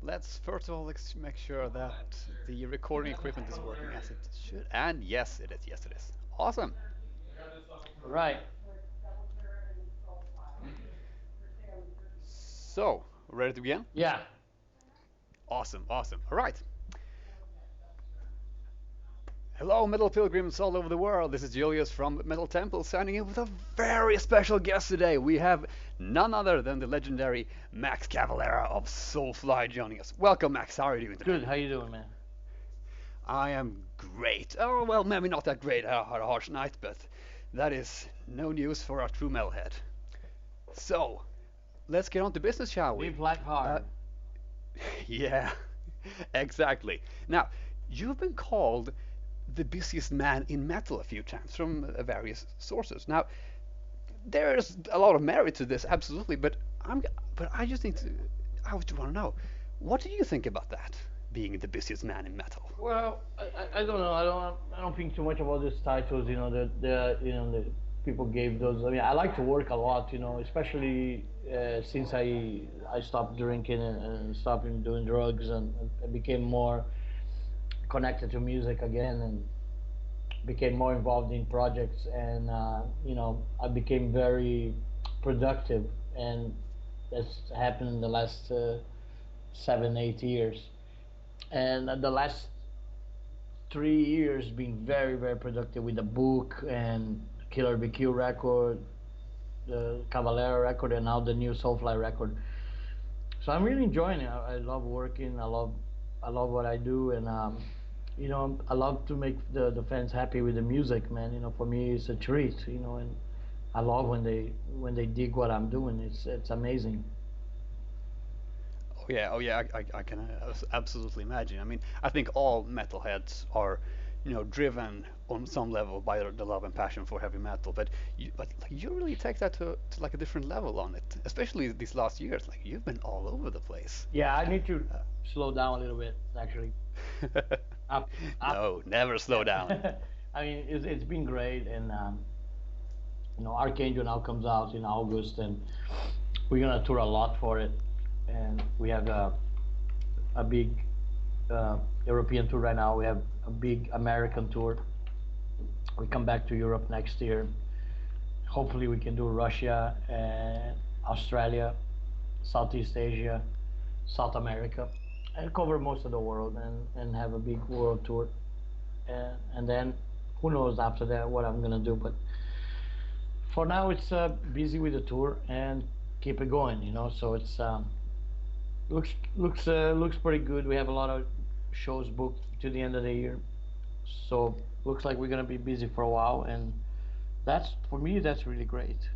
Let's first of all let's make sure that the recording equipment is working as it should. And yes, it is. Yes, it is. Awesome. Right. So, ready to begin? Yeah. Awesome, awesome. All right. Hello, metal pilgrims all over the world. This is Julius from Metal Temple signing in with a very special guest today. We have none other than the legendary Max Cavalera of Soulfly joining us. Welcome, Max. How are you doing today? Good. How you doing, man? I am great. Oh, well, maybe not that great. I had a harsh night, but that is no news for a true metalhead. So, let's get on to business, shall we? Live life Uh, hard. yeah, exactly. Now, you've been called the busiest man in metal a few times from various sources. Now, there's a lot of merit to this, absolutely, but I just need to, I would want to know, what do you think about that, being the busiest man in metal? Well, I don't know. I don't think too much about these titles. The people gave those. I mean, I like to work a lot. Especially since I stopped drinking and stopped doing drugs, and I became more connected to music again, and became more involved in projects, and I became very productive, and that's happened in the last 7 8 years. And the last 3 years been very very productive with the book and Killer BQ record, the Cavalera record, and now the new Soulfly record. So I'm really enjoying it. I love working. I love what I do, and I love to make the fans happy with the music, man. For me it's a treat. And I love when they dig what I'm doing. It's amazing. Oh yeah, I can absolutely imagine. I mean, I think all metalheads are, driven on some level by the love and passion for heavy metal. But like, you really take that to like a different level on it, especially these last years. Like you've been all over the place. Yeah, I need to slow down a little bit, actually. Up, up. No, never slow down. I mean, it's been great, and Archangel now comes out in August, and we're gonna tour a lot for it, and we have a big European tour right now. We have a big American tour. We come back to Europe next year. Hopefully, we can do Russia and Australia, Southeast Asia, South America, and cover most of the world, and have a big world tour. And then who knows after that what I'm gonna do. But for now, it's busy with the tour and keep it going. So it's looks pretty good. We have a lot of shows booked to the end of the year, so looks like we're gonna be busy for a while, and that's for me that's really great.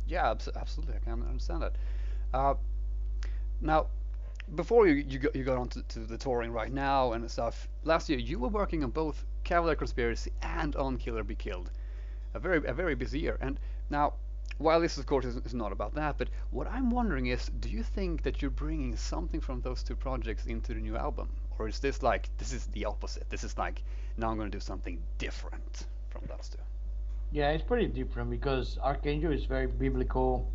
Yeah, absolutely, I can understand that. Uh, Now, before you got on to the touring right now and stuff, last year you were working on both Cavalier Conspiracy and on Killer Be Killed. A very busy year. And now, while this of course is not about that, but what I'm wondering is, do you think that you're bringing something from those two projects into the new album, or is this like this is the opposite? This is like now I'm going to do something different from those two. Yeah, it's pretty different because Archangel is very biblical,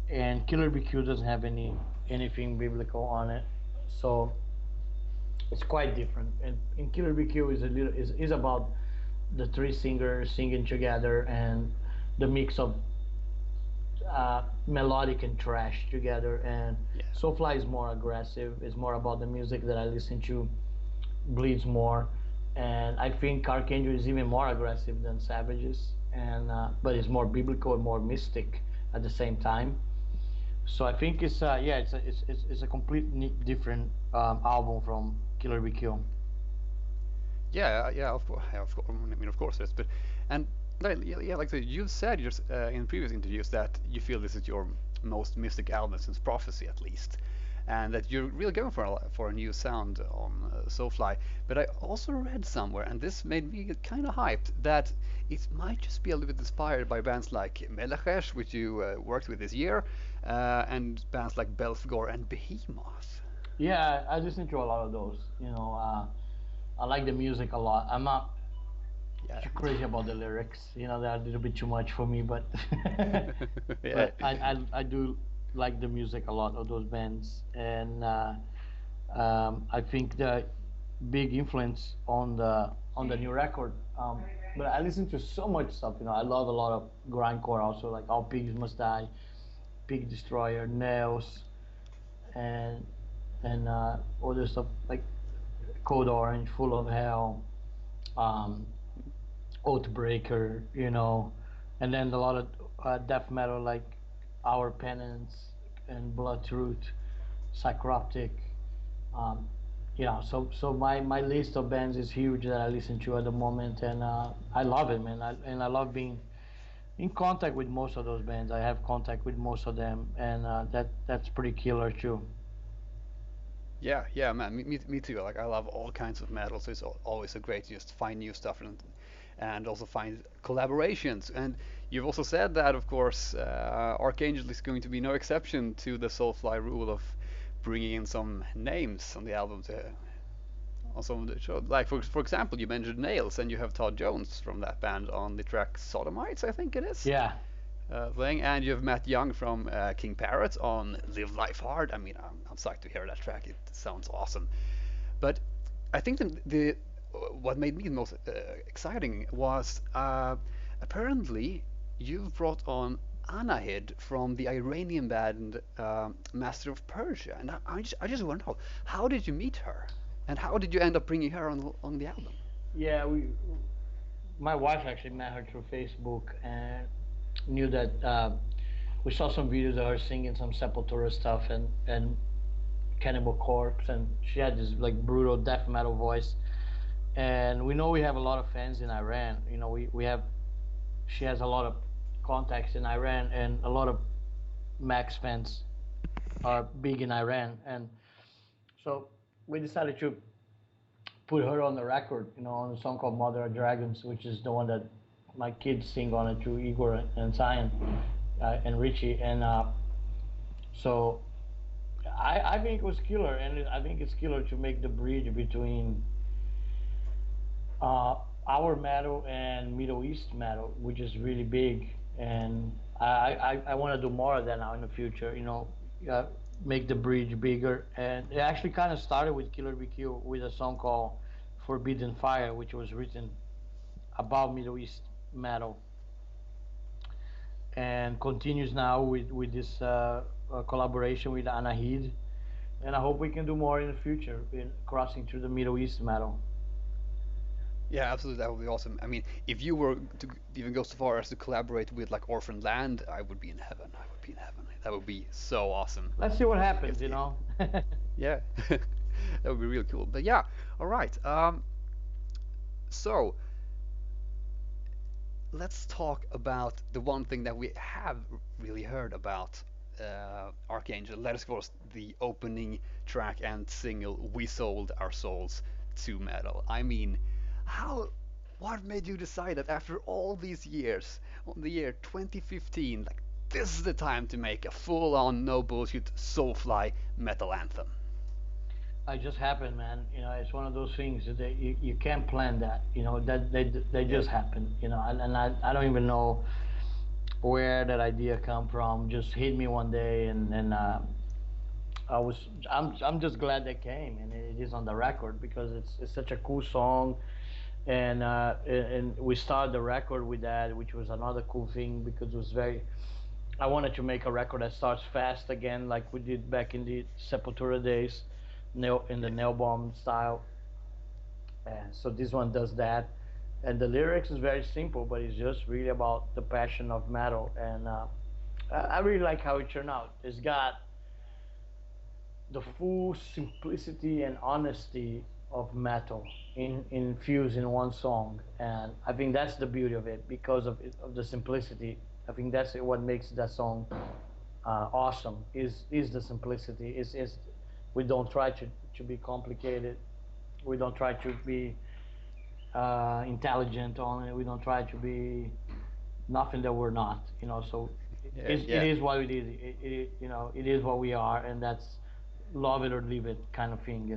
and Killer BQ doesn't have anything biblical on it, so it's quite different. And in Killer BQ is about the three singers singing together, and the mix of melodic and trash together. And Yeah. Soulfly is more aggressive. It's more about the music that I listen to, bleeds more. And I think Archangel is even more aggressive than Savages, and but it's more biblical and more mystic at the same time. So I think it's yeah, it's a completely different album from Killer Be Kill. Yeah, yeah, of course, yeah, of course. I mean, of course, it is. But and like, yeah, yeah, like I said, you've said in previous interviews that you feel this is your most mystic album since Prophecy, at least, and that you're really going for a new sound on Soulfly. But I also read somewhere, and this made me get kind of hyped, that it might just be a little bit inspired by bands like Metalhead, which you worked with this year, and bands like Belfgor and Behemoth. Yeah, I listen to a lot of those. I like the music a lot. I'm not Yeah. too crazy about the lyrics. They're a little bit too much for me, but Yeah. but I do like the music a lot of those bands, and I think the big influence on the new record. But I listen to so much stuff. I love a lot of grindcore also, like All Pigs Must Die, Pig Destroyer, Nails, and other stuff like Code Orange, Full of Hell, um, Oathbreaker, and then a lot of death metal like Our Penance and Blood Truth, Psychroptic. Um, so my list of bands is huge that I listen to at the moment, and I love it, man. And I love being in contact with most of those bands. I have contact with most of them, and that's pretty killer too. Yeah, yeah, man, me too. Like I love all kinds of metal, so it's always so great to just find new stuff and also find collaborations. And you've also said that, of course, Archangel is going to be no exception to the Soulfly rule of bringing in some names on the album to on some of the show. Like for example, you mentioned Nails, and you have Todd Jones from that band on the track Sodomites, I think it is. Yeah, Thing, and you have Matt Young from King Parrot on Live Life Hard. I mean, I'm psyched to hear that track. It sounds awesome. But I think the what made me the most exciting was apparently you've brought on Anahid from the Iranian band Master of Persia, and I just want to know, how did you meet her, and how did you end up bringing her on the album? yeah. My wife actually met her through Facebook and knew that we saw some videos of her singing some Sepultura stuff and Cannibal Corpse, and she had this like brutal death metal voice. And we know we have a lot of fans in Iran. We have she has a lot of contacts in Iran, and a lot of Max fans are big in Iran, and so we decided to put her on the record, on a song called Mother of Dragons, which is the one that my kids sing on it to Igor and Zion and Richie. And so I think it was killer, and I think it's killer to make the bridge between uh, our metal and Middle East metal, which is really big. And I want to do more of that now in the future, uh, make the bridge bigger. And it actually kind of started with Killer BQ with a song called Forbidden Fire, which was written about Middle East metal, and continues now with this collaboration with Anahid. And I hope we can do more in the future in crossing through the Middle East metal. Yeah, absolutely. That would be awesome. I mean, if you were to even go so far as to collaborate with like Orphan Land, I would be in heaven. I would be in heaven. That would be so awesome. Let's see what If, happens, if yeah, that would be real cool. But yeah, all right. So let's talk about the one thing that we have really heard about Archangel. That is, of course, the opening track and single, "We Sold Our Souls to Metal." I mean, how? What made you decide that after all these years, on the year 2015, like this is the time to make a full-on, no bullshit, Soulfly metal anthem? it just happened, man. It's one of those things that you can't plan that. That they Yeah. just happen. And I don't even know where that idea come from. Just hit me one day, and I'm just glad they came, and it is on the record because it's such a cool song. And we started the record with that, which was another cool thing because it was very. I wanted to make a record that starts fast again, like we did back in the Sepultura days, in the Yeah. nail bomb style. And so this one does that, and the lyrics is very simple, but it's just really about the passion of metal. And I really like how it turned out. It's got the full simplicity and honesty of metal infused in one song, and I think that's the beauty of it because of the simplicity. I think that's what makes that song awesome. Is the simplicity? Is we don't try to be complicated. We don't try to be intelligent on it. We don't try to be nothing that we're not. So Yeah. it Yeah. is what it is. It is what we are, and that's love it or leave it kind of thing.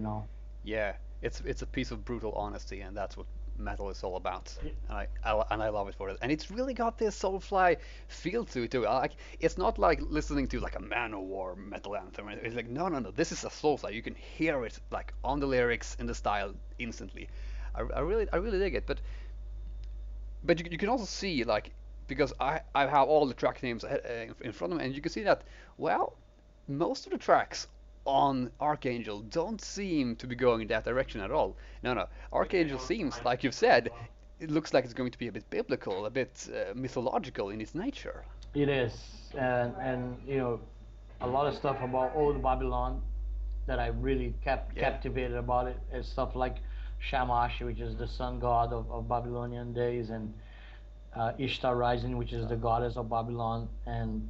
Yeah, it's a piece of brutal honesty, and that's what metal is all about, and I love it for it. And it's really got this Soulfly feel to it too. Like it's not like listening to like a Manowar metal anthem. It's like no, no, no. This is a Soulfly. You can hear it like on the lyrics and the style instantly. I really dig it. But you can also see like because I have all the track names in front of me, and you can see that well, most of the tracks on Archangel don't seem to be going in that direction at all. No, no. Archangel seems, like you've said, it looks like it's going to be a bit biblical, a bit mythological in its nature. It is, and a lot of stuff about old Babylon that I really kept Yeah. captivated about it is stuff like Shamash, which is the sun god of Babylonian days, and Ishtar Rising, which is the goddess of Babylon, and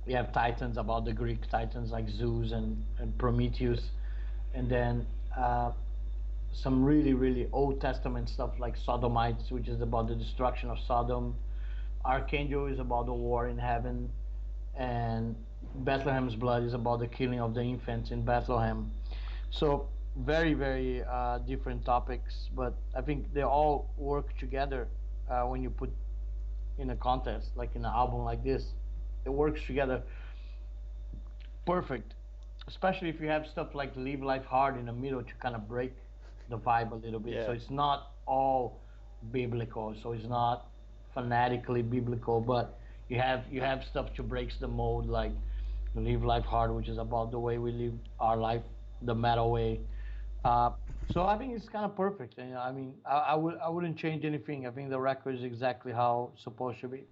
we have titans about the Greek titans like Zeus and Prometheus, and then some really really Old Testament stuff like Sodomites, which is about the destruction of Sodom. Archangel is about the war in heaven, and Bethlehem's blood is about the killing of the infants in Bethlehem. So very very different topics, but I think they all work together when you put in a contest like in an album like this. It works together perfect, especially if you have stuff like Live Life Hard in the middle to kind of break the vibe a little bit. So Yeah. it's not all biblical, so it's not fanatically biblical, but you have stuff to breaks the mold like Live Life Hard, which is about the way we live our life the metal way. uh, so I think it's kind of perfect, and I mean I wouldn't change anything. I think the record is exactly how it's supposed to be.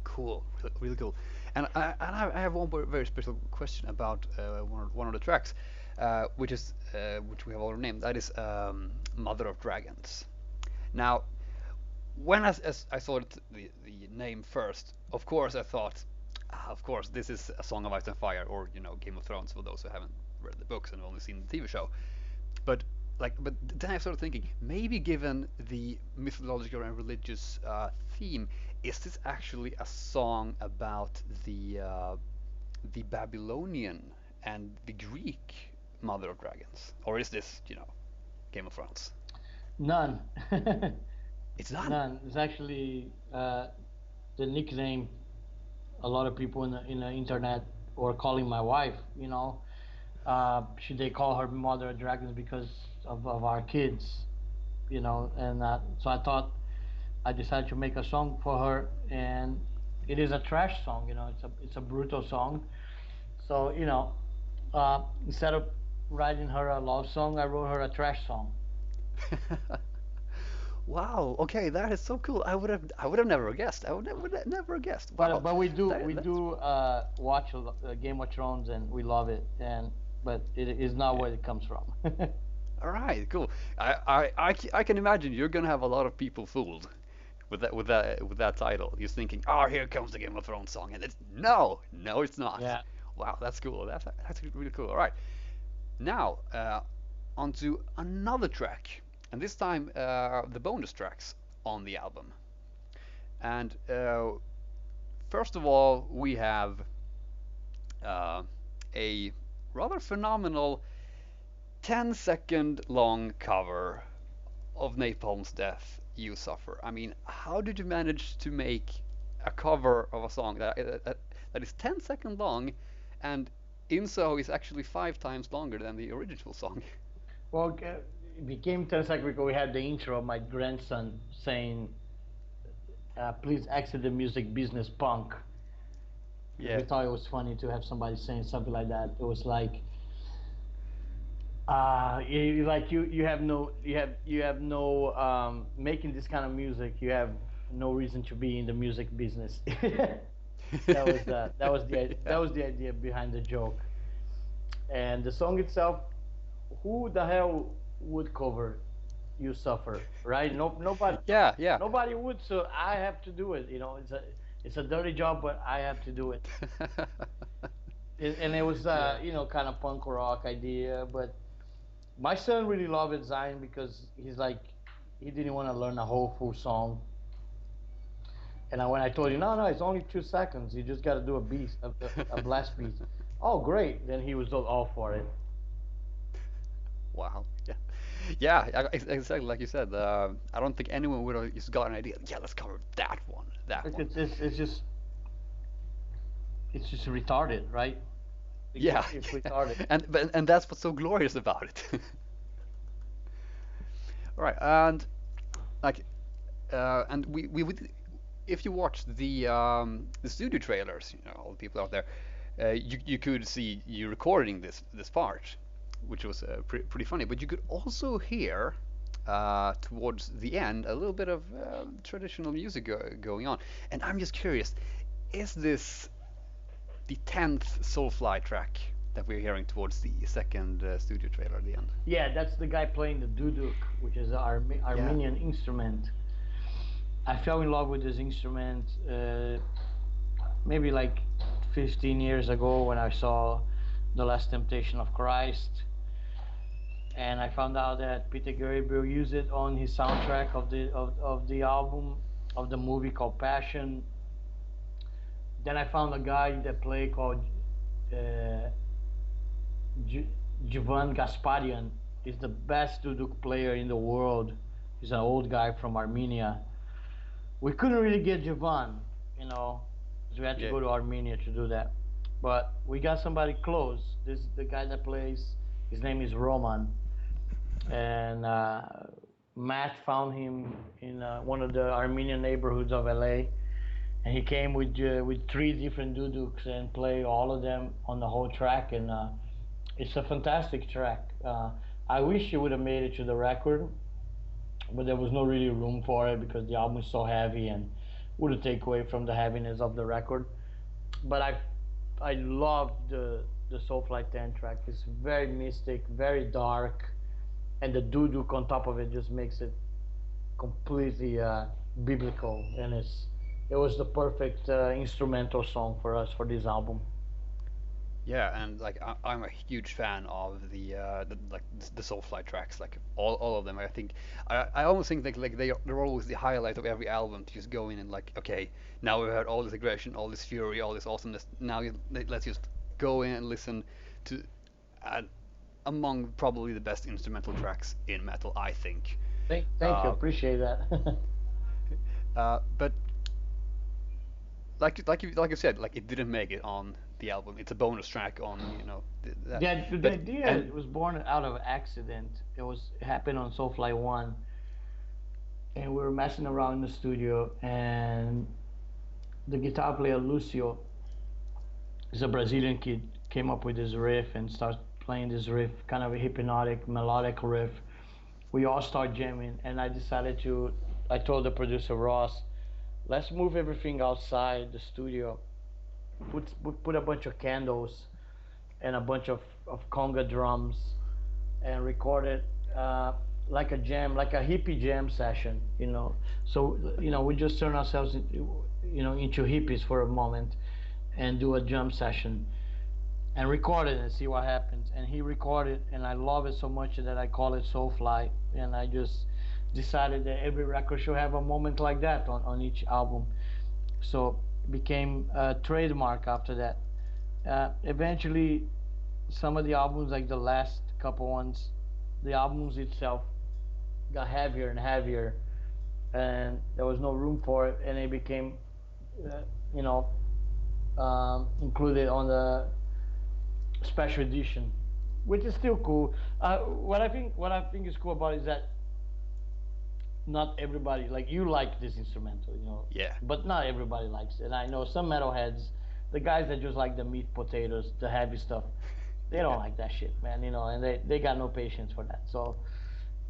Cool, really, really cool. And I have one very special question about one of the tracks, which we have already named. That is Mother of Dragons. Now, when as I saw the name first, of course I thought, of course this is a Song of Ice and Fire, or Game of Thrones for those who haven't read the books and only seen the TV show. But but then I started thinking, maybe given the mythological and religious theme, is this actually a song about the Babylonian and the Greek Mother of Dragons, or is this Game of Thrones? None. It's not. None. It's actually the nickname a lot of people in the internet were calling my wife. They call her Mother of Dragons because of our kids. And so I decided to make a song for her, and it is a trash song. It's a brutal song. So instead of writing her a love song, I wrote her a trash song. Wow. Okay, that is so cool. I would have never guessed. I would never guessed. Wow. But we do we That's do watch Game of Thrones, and we love it. But it is not yeah. where it comes from. All right. Cool. I can imagine you're gonna have a lot of people fooled with that title. He's thinking, oh, here comes the Game of Thrones song, and it's no, no, it's not. Yeah. Wow, that's cool. That's really cool. All right. Now, onto another track, and this time the bonus tracks on the album. And first of all, we have uh, a rather phenomenal 10-second long cover of Napalm's Death, You Suffer. I mean, how did you manage to make a cover of a song that is 10 seconds long and in so is actually 5 times longer than the original song? Well, it became 10 seconds ago. We had the intro of my grandson saying, "Please exit the music business, punk." Yeah. We thought it was funny to have somebody saying something like that. It was like, like you have no making this kind of music. You have no reason to be in the music business. That Yeah. was the idea behind the joke. And the song itself, who the hell would cover "You Suffer," right? No, nobody, Yeah, yeah. nobody would. So I have to do it. It's a dirty job, but I have to do it. And it was Yeah. kind of punk rock idea. But my son really loved it, Zion, because he's like, he didn't want to learn a whole full song. And when I told him, no, no, it's only 2 seconds. You just got to do a beat, a blast beat. Oh, great! Then he was all for it. Wow. Yeah. Yeah, exactly like you said. I don't think anyone would have just got an idea. Yeah, let's cover that one. That It's one. it's, it's, it's just it's just retarded, right? Yeah, It's retarded. and that's what's so glorious about it. All right, and like and we would, if you watch the studio trailers, you know, all the people out there, you could see you recording this part, which was pretty funny. But you could also hear towards the end a little bit of traditional music going on. And I'm just curious, is this the 10th Soulfly track that we're hearing towards the second studio trailer at the end? Yeah, that's the guy playing the duduk, which is an Yeah. Armenian instrument. I fell in love with this instrument maybe like 15 years ago when I saw The Last Temptation of Christ, and I found out that Peter Gabriel used it on his soundtrack of the album of the movie called Passion. Then I found a guy that played called uh, Jivan Gasparian. He's the best duduk player in the world. He's an old guy from Armenia. We couldn't really get Javan, you know, so we had to Yeah. go to Armenia to do that. But we got somebody close. This the guy that plays. His name is Roman, and Matt found him in one of the Armenian neighborhoods of LA, and he came with three different duduks and play all of them on the whole track, and it's a fantastic track. I wish it would have made it to the record, but there was no really room for it because the album is so heavy and would have take away from the heaviness of the record. But I love the Soulfly 10 track. It's very mystic, very dark, and the duduk on top of it just makes it completely biblical, and it was the perfect instrumental song for us for this album. Yeah, and like I'm a huge fan of the Soulfly tracks, like all of them. I think I almost think like they're always the highlight of every album to just go in and like, okay, now we've heard all this aggression, all this fury, all this awesomeness. Now let's just go in and listen to uh, among probably the best instrumental tracks in metal, I think. Thank you, Uh, appreciate that. but like you said, like it didn't make it on the album. It's a bonus track on that. The But idea and was born out of accident. It happened on Soulfly One, and we were messing around in the studio, and the guitar player Lucio is a Brazilian kid, came up with this riff and started playing this riff, kind of a hypnotic, melodic riff. We all start jamming, and I told the producer Ross, let's move everything outside the studio, put a bunch of candles and a bunch of conga drums, and record it like a jam, like a hippie jam session, you know. So, you know, we just turn ourselves, into hippies for a moment, and do a jam session, and record it and see what happens. And he recorded, and I love it so much that I call it Soulfly, and I just decided that every record should have a moment like that on each album. So it became a trademark after that. Eventually, some of the albums, like the last couple ones, the albums itself got heavier and heavier, and there was no room for it, and it became, uh, you know, included on the special edition, which is still cool. What I think is cool about it is that not everybody, like, you like this instrumental, yeah, but not everybody likes it. And I know some metalheads, the guys that just like the meat potatoes, the heavy stuff, they don't yeah, like that shit, man. And they got no patience for that. So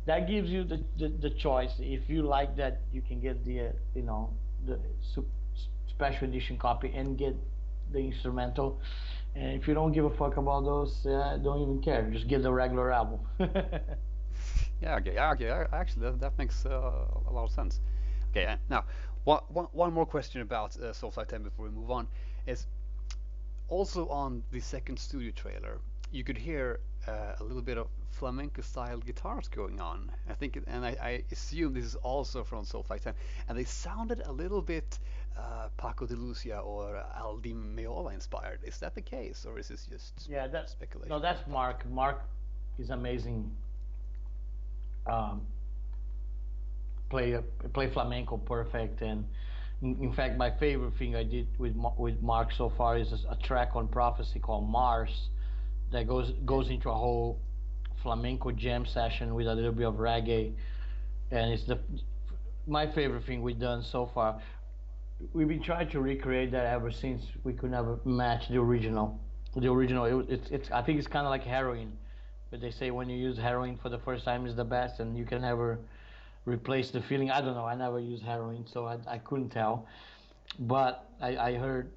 that gives you the choice. If you like that, you can get the special edition copy and get the instrumental. And if you don't give a fuck about those, don't even care. Just get the regular album. yeah. Okay, yeah, okay. Actually, that makes a lot of sense. Okay, now one more question about Soulfly 10 before we move on is also on the second studio trailer. You could hear a little bit of flamenco style guitars going on. I think, I assume this is also from Soulfly 10, and they sounded a little bit Paco de Lucia or Aldi Meola inspired. Is that the case, or is this just Yeah, no, speculation on my that's part? Mark. Mark is amazing um, play play flamenco perfect. And in fact, my favorite thing I did with Mark so far is a track on Prophecy called Mars that goes into a whole flamenco jam session with a little bit of reggae, and it's the my favorite thing we've done so far. We've been trying to recreate that ever since we could never match the original. The original, it's I think it's kind of like heroin, but they say when you use heroin for the first time is the best, and you can never replace the feeling. I don't know. I never used heroin, so I couldn't tell. But I heard.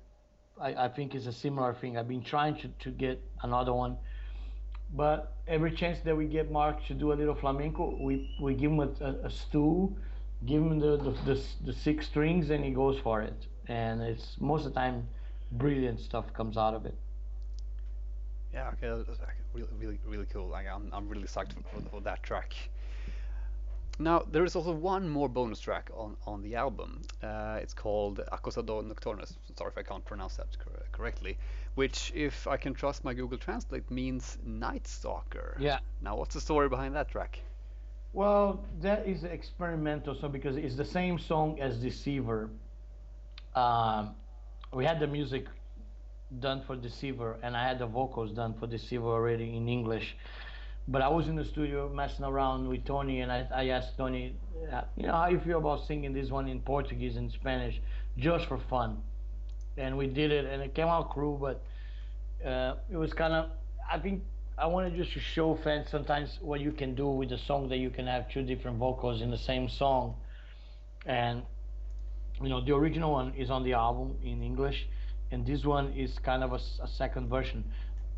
I think it's a similar thing. I've been trying to get another one, but every chance that we get Mark to do a little flamenco, we give him a stool, give him the six strings, and he goes for it. And it's most of the time, brilliant stuff comes out of it. Yeah, okay, that's like really cool. Like I'm really psyched for that track. Now there is also one more bonus track on the album. It's called Acosador Nocturno. Sorry if I can't pronounce that correctly. Which, if I can trust my Google Translate, means Night Stalker. Yeah. Now, what's the story behind that track? Well, that is experimental, so because it's the same song as Deceiver. Um, we had the music done for Deceiver, and I had the vocals done for Deceiver already in English. But I was in the studio messing around with Tony, and I asked Tony, how you feel about singing this one in Portuguese and Spanish, just for fun. And we did it, and it came out cool, but it was kind of, I think I wanted just to show fans sometimes what you can do with a song, that you can have two different vocals in the same song. And the original one is on the album in English, and this one is kind of a second version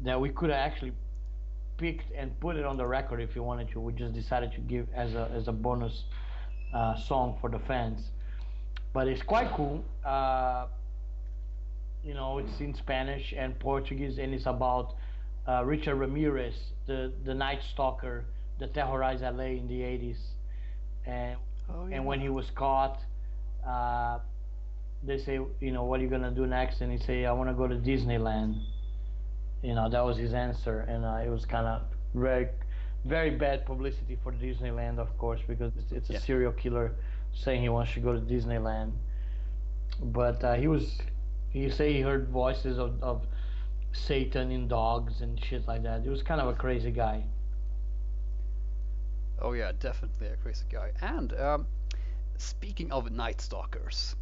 that we could have actually picked and put it on the record if you wanted to. We just decided to give as a bonus song for the fans. But it's quite cool. It's in Spanish and Portuguese, and it's about Richard Ramirez, the Night Stalker that terrorized LA in the 80s. And Oh yeah. and when he was caught, they say, what are you gonna do next? And he say, I want to go to Disneyland. That was his answer, and it was kind of very, very bad publicity for Disneyland, of course, because it's a Yeah. serial killer saying he wants to go to Disneyland. But he say he heard voices of Satan in dogs and shit like that. He was kind of a crazy guy. Oh yeah, definitely a crazy guy. And speaking of Night Stalkers,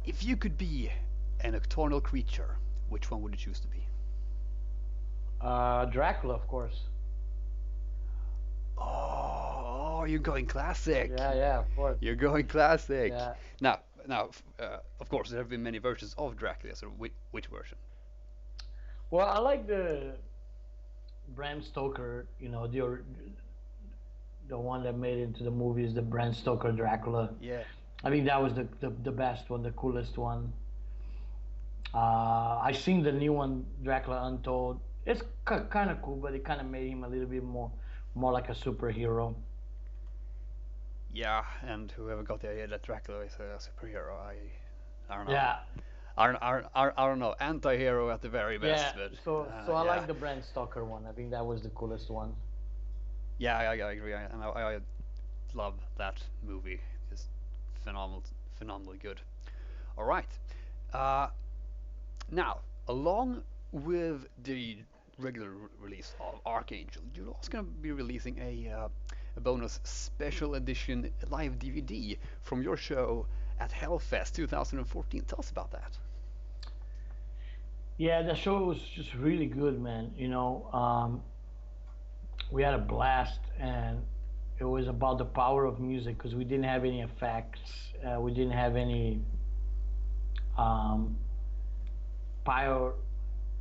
if you could be a nocturnal creature, which one would you choose to be? Dracula, of course. Oh, you're going classic. Yeah, of course. You're going classic. Yeah. Now, of course, there have been many versions of Dracula. So, which version? Well, I like the Bram Stoker. The one that made it into the movies, the Bram Stoker Dracula. Yeah. I think that was the best one, the coolest one. I seen the new one, Dracula Untold. It's kind of cool, but it kind of made him a little bit more like a superhero. Yeah, and whoever got the idea that Dracula is a superhero, I don't know. Yeah, I don't know. Anti-hero at the very best, yeah. but So I yeah. like the Bram Stoker one. I think that was the coolest one. Yeah, I agree. I love that movie. Just phenomenally good. All right. Uh, Now, along with the regular release of Archangel, you're also going to be releasing a bonus special edition live DVD from your show at Hellfest 2014. Tell us about that. Yeah, the show was just really good, man. We had a blast, and it was about the power of music because we didn't have any effects. We didn't have any um, pyro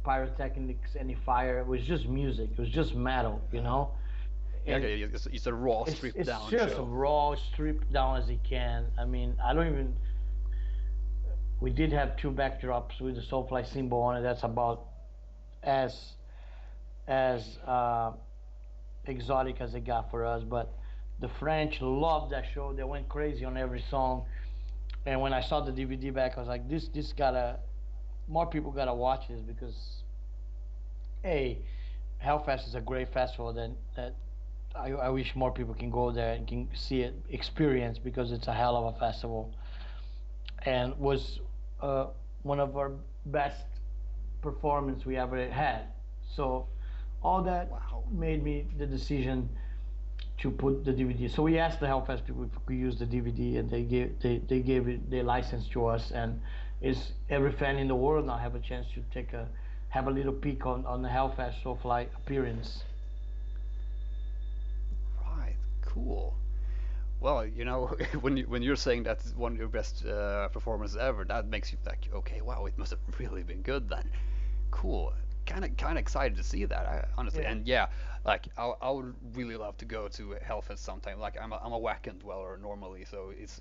pyrotechnics, any fire. It was just music. It was just metal. Yeah, And okay, it's a raw, it's stripped it's down just show. raw, stripped down as it can. I mean, I don't even. We did have two backdrops with the Soulfly symbol on it. That's about as as exotic as it got for us. But the French loved that show. They went crazy on every song. And when I saw the DVD back, I was like, this gotta, more people gotta watch this because, hey, Hellfest is a great festival that I wish more people can go there and can see it, experience, because it's a hell of a festival, and was uh, one of our best performance we ever had. So all that Wow. made me the decision to put the DVD. So we asked the Hellfest people if we could use the DVD, and they gave it, they licensed to us, and is every fan in the world now have a chance to have a little peek on the Hellfest Soulfly appearance. Right. Cool. Well, when you're saying that's one of your best performances ever, that makes you like, okay, wow, it must have really been good then. Cool. Kind of excited to see that, honestly. Yeah. And yeah, like I would really love to go to Hellfest sometime. Like I'm a Wacken dweller normally, so it's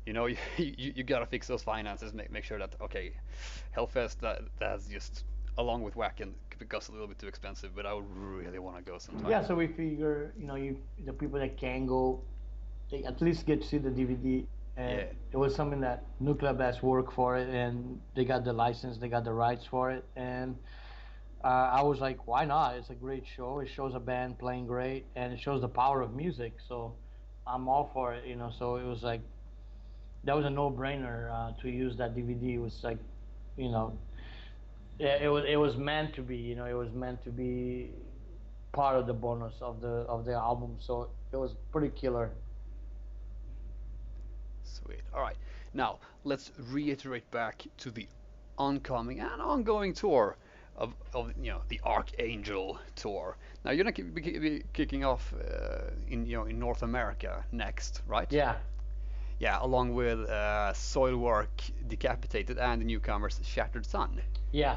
you gotta fix those finances, make sure that okay, Hellfest that's just along with Wacken because a little bit too expensive, but I would really want to go sometime. Yeah, so we figure, the people that can go, they at least get to see the DVD. And Yeah. it was something that Nuclear Blast worked for it, and they got the license, they got the rights for it, and I was like, why not? It's a great show. It shows a band playing great, and it shows the power of music. So I'm all for it. So it was like that was a no-brainer to use that DVD. It was like, you know, yeah, it was meant to be. It was meant to be part of the bonus of the album. So it was pretty killer. Sweet. All right. Now let's reiterate back to the oncoming and ongoing tour of the Archangel Tour. Now you're gonna be kicking off in North America next, right? Yeah. Yeah, along with Soilwork, Decapitated, and the newcomers Shattered Sun. Yeah.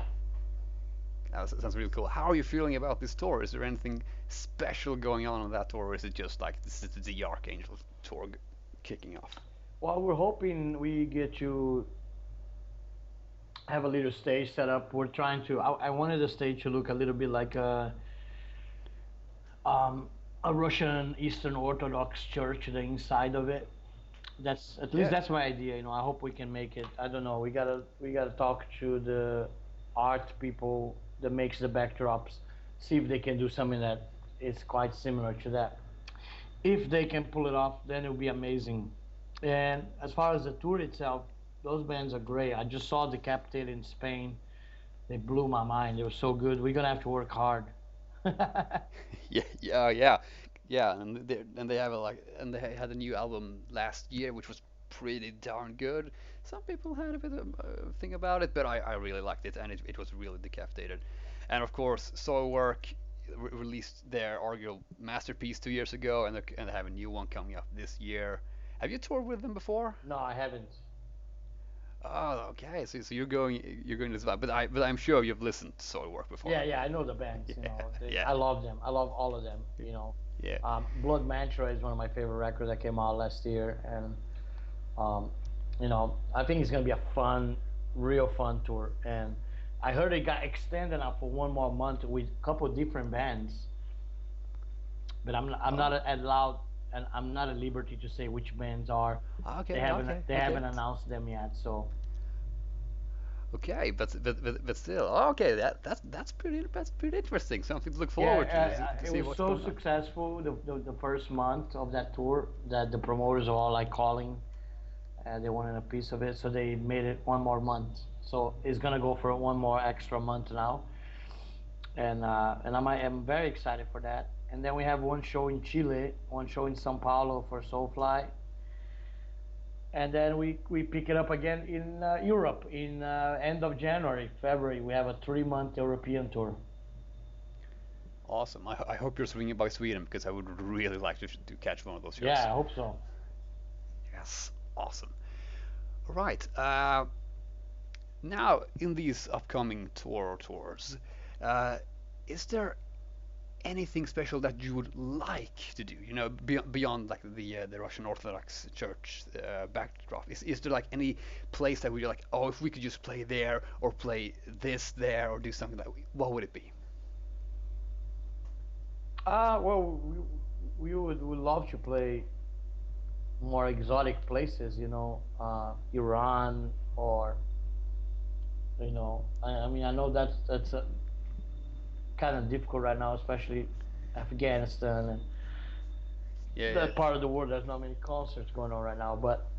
That sounds really cool. How are you feeling about this tour? Is there anything special going on that tour, or is it just like this is the Archangel Tour kicking off? Well, we're hoping we get to have a little stage set up. We're trying to. I wanted the stage to look a little bit like a Russian Eastern Orthodox church. The inside of it. That's at least Yeah. that's my idea. I hope we can make it. I don't know. We gotta talk to the art people that makes the backdrops. See if they can do something that is quite similar to that. If they can pull it off, then it will be amazing. And as far as the tour itself, those bands are great. I just saw Decapitated in Spain. They blew my mind. They were so good. We're gonna have to work hard. Yeah, yeah, yeah, yeah. And they have they had a new album last year, which was pretty darn good. Some people had a bit of thing about it, but I really liked it, and it was really decapitated. And of course, Soilwork released their Argyle masterpiece 2 years ago, and they have a new one coming up this year. Have you toured with them before? No, I haven't. Oh, okay. So you're going this vibe, but I'm sure you've listened to Soilwork before. Yeah, yeah, I know the bands. Yeah, yeah, I love them. I love all of them. yeah. Blood Mantra is one of my favorite records that came out last year, and um, I think it's gonna be a fun, real fun tour. And I heard it got extended out for one more month with a couple of different bands, but I'm Oh, not allowed, and I'm not at liberty to say which bands are. They okay, okay, haven't they okay. haven't announced them yet. So Okay, but still, okay, that's pretty interesting. Something to look forward to, yeah, to it see was what's so going on. successful the first month of that tour that the promoters are all like calling. They wanted a piece of it, so they made it one more month. So it's gonna go for one more extra month now, and I'm very excited for that. And then we have one show in Chile, one show in São Paulo for Soulfly, and then we pick it up again in Europe in end of January, February. We have a 3 month European tour. Awesome. I hope you're swinging by Sweden because I would really like to catch one of those Yeah, shows. I hope so. Yes, awesome. All right. Now in these upcoming tours, uh, is there anything special that you would like to do? Beyond like the Russian Orthodox Church backdrop. Is there like any place that we're like, oh, if we could just play there or play this there or do something like, what would it be? Well, we would love to play more exotic places, Iran, or I mean, I know that's kind of difficult right now, especially Afghanistan, Yeah, yeah. that part of the world. There's not many concerts going on right now, but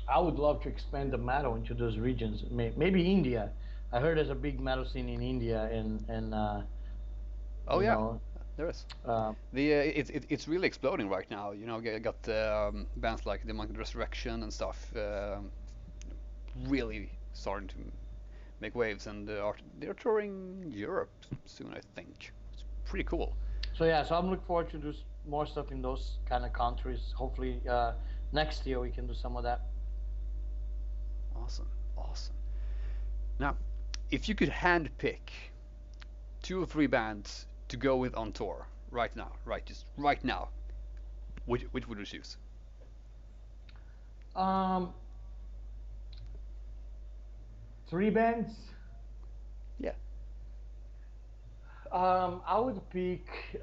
I would love to expand the metal into those regions. Maybe India. I heard there's a big metal scene in India, and Oh you yeah, know, there is. uh, It's really exploding right now. You know, you got bands like Demonic Resurrection and stuff, really starting to make waves, and they're touring Europe soon, I think. It's pretty cool. so yeah. So I'm looking forward to do more stuff in those kind of countries. Hopefully, next year we can do some of that. Awesome, awesome. Now, if you could handpick two or three bands to go with on tour right now, right, just right now, which would you choose? Um, three bands. Yeah. I would pick.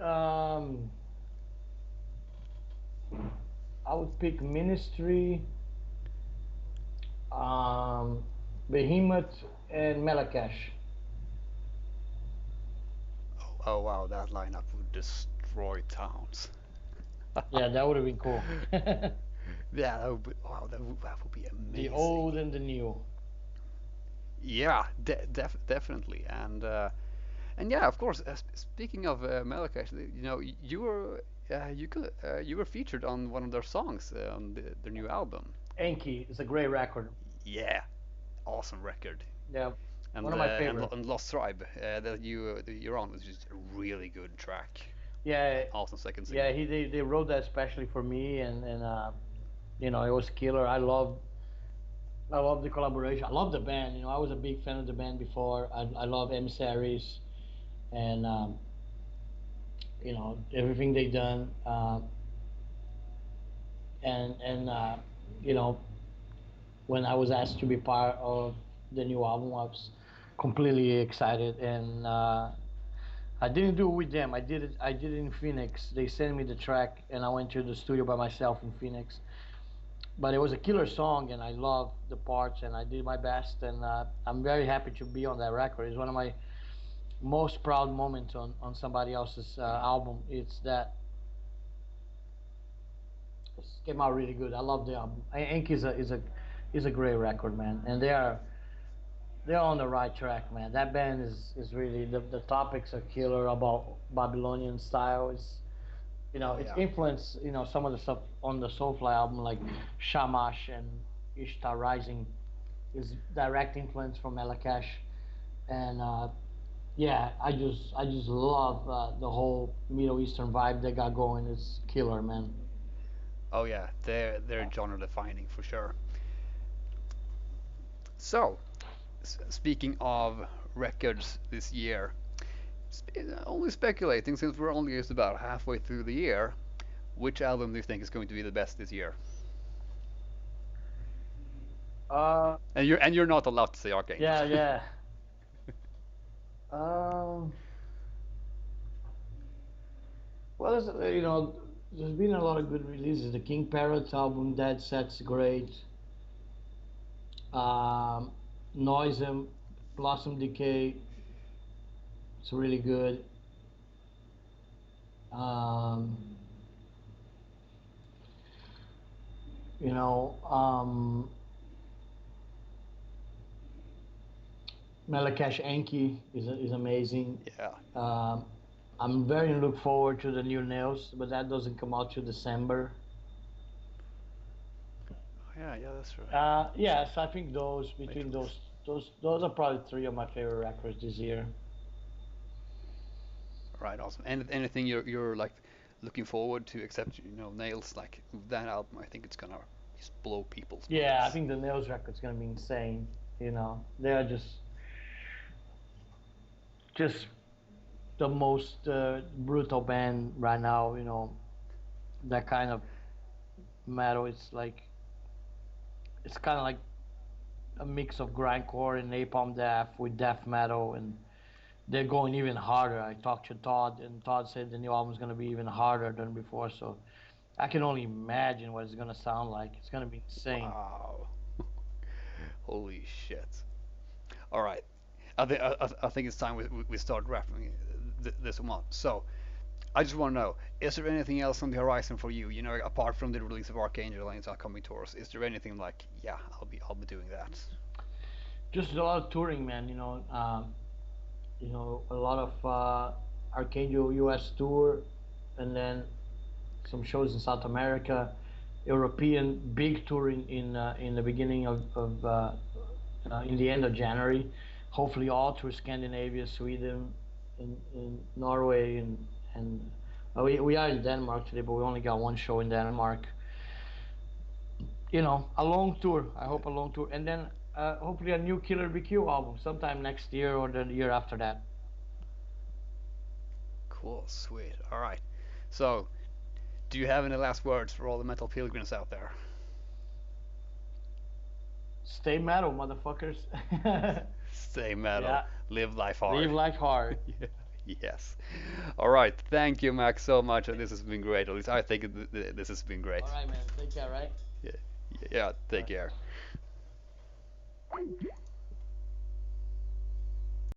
I would pick Ministry, um, Behemoth, and Malakesh. Oh wow, that lineup would destroy towns. Yeah, that would have been cool. Yeah, that would be, wow, that would be The amazing. old and the new. Yeah, definitely, and yeah, of course. Speaking of Malachi, you know, you were featured on one of their songs on their new album. Enki is a great record. Yeah, awesome record. Yeah, one And of my favorite. Lost Tribe that you're on was just a really good track. Yeah, Awesome second yeah. single. They wrote that especially for me, and it was killer. I love the collaboration. I love the band. I was a big fan of the band before. I love emissaries and everything they done. And you know when I was asked to be part of the new album, I was completely excited. And I didn't do it with them. I did it in Phoenix. They sent me the track, and I went to the studio by myself in Phoenix. But it was a killer song, and I loved the parts, and I did my best. And I'm very happy to be on that record. It's one of my most proud moments on somebody else's album. It's that it came out really good. I love the album. Ink is a great record, man, and they're on the right track, man. That band is really the topics are killer about Babylonian style. Oh It's yeah. influenced some of the stuff on the Soulfly album like Shamash and Ishtar Rising is direct influence from Elakash. And yeah, I just love the whole Middle Eastern vibe they got going. It's killer, man. Oh yeah, they're genre defining for sure. So, speaking of records this year, only speculating since we're only just about halfway through the year, which album do you think is going to be the best this year? Uh, And you're not allowed to say Archangel. yeah, yeah. Um, well, there's been a lot of good releases. The King Parrot album, Dead Set's great. Um, Noisem, Blossom Decay, it's really good. Um, you know, um, Melakash Enki is amazing. Yeah. Um, I'm very look forward to the new Nails, but that doesn't come out till December. Yeah, yeah, that's right. Yeah, so I think those Late between release. those are probably three of my favorite records this year. Right, awesome. And anything you're like looking forward to, except Nails, like that album, I think it's gonna just blow people's Yeah, I minds. think the Nails record's gonna be insane. They are just the most brutal band right now. That kind of metal. It's kind of like a mix of grindcore and napalm death with death metal, and they're going even harder. I talked to Todd, and Todd said the new album's gonna be even harder than before. So I can only imagine what it's gonna sound like. It's gonna be insane. Wow. Holy shit. All right. I think it's time we start wrapping this one up. So I just want to know, is there anything else on the horizon for you? You know, apart from the release of Archangel and its upcoming tours, is there anything like, yeah, I'll be doing that? Just a lot of touring, man. A lot of Archangel US tour, and then some shows in South America, European big tour in the beginning in the end of January. Hopefully all through Scandinavia, Sweden, in Norway, and we are in Denmark today, but we only got one show in Denmark. A long tour. I hope a long tour, and then hopefully a new Killer BQ album sometime next year or the year after that. Cool, sweet. All right. So, do you have any last words for all the metal pilgrims out there? Stay metal, motherfuckers. Stay metal. Yeah, Live life hard. live life hard. Yes. All right. Thank you, Max, so much. This has been great. At least I think this has been great. All right, man. Take care, right? Yeah. Yeah. All Take right. care.